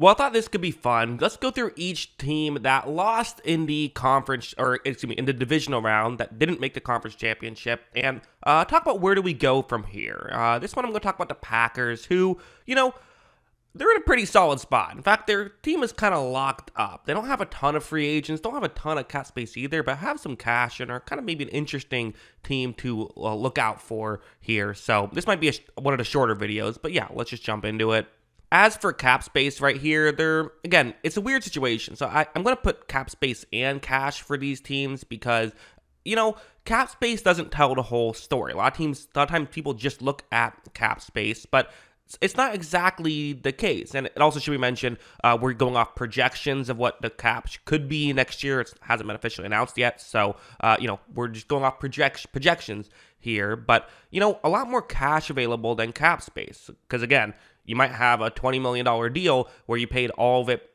Well, I thought this could be fun. Let's go through each team that lost in the conference, or excuse me, in the divisional round that didn't make the conference championship, and talk about where do we go from here. This one I'm going to talk about the Packers, who, they're in a pretty solid spot. In fact, their team is kind of locked up. They don't have a ton of free agents, don't have a ton of cap space either, but have some cash and are kind of maybe an interesting team to look out for here. So this might be one of the shorter videos, but yeah, let's just jump into it. As for cap space right here, again, it's a weird situation. So I'm going to put cap space and cash for these teams because, cap space doesn't tell the whole story. A lot of times people just look at cap space, but it's not exactly the case. And it also should be mentioned, we're going off projections of what the cap could be next year. It hasn't been officially announced yet. So, we're just going off projections here. But, a lot more cash available than cap space. Because, again, you might have a $20 million deal where you paid all of it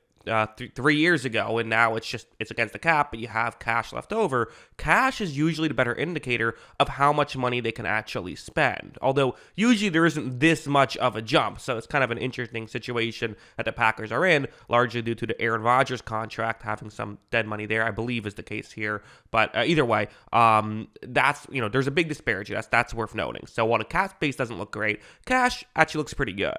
3 years ago, and now it's against the cap, but you have cash left over. Cash is usually the better indicator of how much money they can actually spend. Although usually there isn't this much of a jump, so it's kind of an interesting situation that the Packers are in, largely due to the Aaron Rodgers contract having some dead money there. I believe is the case here, but either way, that's there's a big disparity. That's worth noting. So while the cap space doesn't look great, cash actually looks pretty good.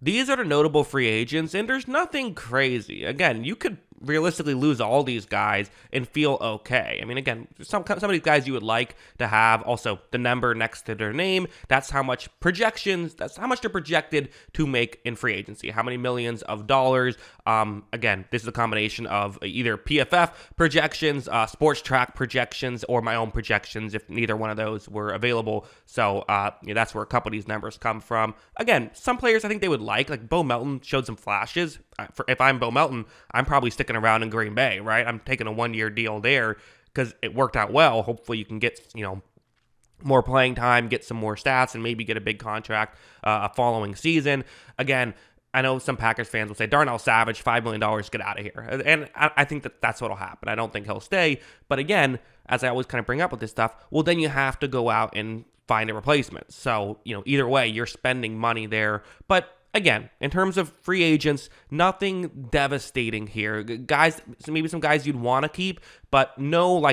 These are the notable free agents, and there's nothing crazy. Again, you could realistically lose all these guys and feel okay. I mean, again, some of these guys you would like to have also the number next to their name. That's how much they're projected to make in free agency. How many millions of dollars? Again, this is a combination of either PFF projections, sports track projections, or my own projections if neither one of those were available. So that's where a couple of these numbers come from. Again, some players I think they would like Bo Melton showed some flashes. If I'm Bo Melton, I'm probably sticking around in Green Bay, right? I'm taking a 1-year deal there because it worked out well. Hopefully you can get, more playing time, get some more stats, and maybe get a big contract a following season. Again, I know some Packers fans will say, Darnell Savage, $5 million, get out of here. And I think that's what will happen. I don't think he'll stay. But again, as I always kind of bring up with this stuff, well, then you have to go out and find a replacement. So, either way, you're spending money there. But again, in terms of free agents, nothing devastating here. Guys, maybe some guys you'd want to keep, but no,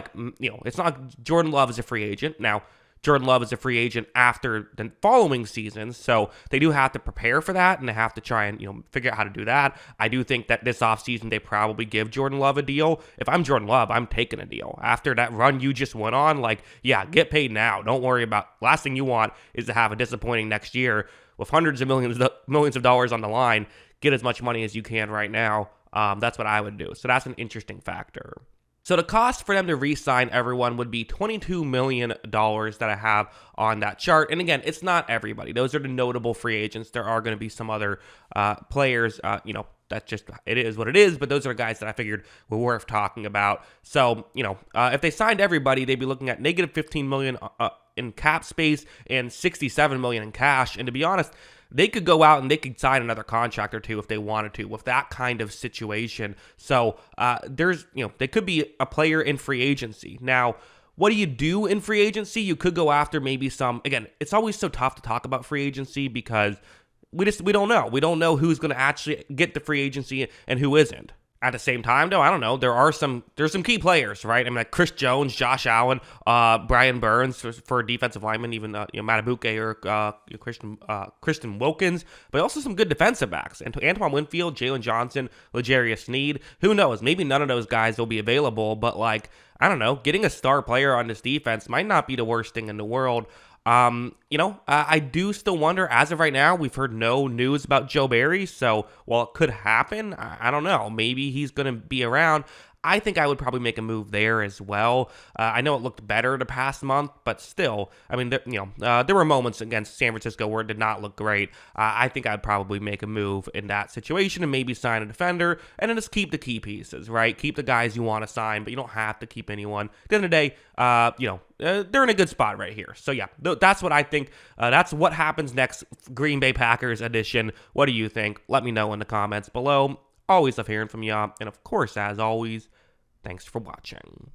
it's not Jordan Love is a free agent. Now, Jordan Love is a free agent after the following season, so they do have to prepare for that, and they have to try and, figure out how to do that. I do think that this offseason they probably give Jordan Love a deal. If I'm Jordan Love, I'm taking a deal. After that run you just went on, get paid now. Don't worry about, last thing you want is to have a disappointing next year with hundreds of millions of dollars on the line. Get as much money as you can right now. That's what I would do. So that's an interesting factor. So the cost for them to re-sign everyone would be $22 million that I have on that chart. And again, it's not everybody. Those are the notable free agents. There are going to be some other players, that's just, it is what it is, but those are guys that I figured were worth talking about. So, if they signed everybody, they'd be looking at negative $15 million in cap space and $67 million in cash. And to be honest, they could go out and they could sign another contract or two if they wanted to with that kind of situation. So they could be a player in free agency. Now, what do you do in free agency? You could go after maybe again, it's always so tough to talk about free agency because we don't know. We don't know who's going to actually get the free agency and who isn't. At the same time, though, I don't know. There's some key players, right? I mean, like Chris Jones, Josh Allen, Brian Burns for defensive linemen, even Matabuke or Kristen Wilkins, but also some good defensive backs. And Antoine Winfield, Jalen Johnson, L'Jarius Sneed. Who knows? Maybe none of those guys will be available, but I don't know. Getting a star player on this defense might not be the worst thing in the world. I do still wonder, as of right now, we've heard no news about Joe Barry, so while it could happen, I don't know, maybe he's going to be around. I think I would probably make a move there as well. I know it looked better the past month, but still, I mean, there were moments against San Francisco where it did not look great. I think I'd probably make a move in that situation and maybe sign a defender and then just keep the key pieces, right? Keep the guys you want to sign, but you don't have to keep anyone. At the end of the day, they're in a good spot right here. So yeah, that's what I think. That's what happens next. Green Bay Packers edition. What do you think? Let me know in the comments below. Always love hearing from y'all. And of course, as always, thanks for watching.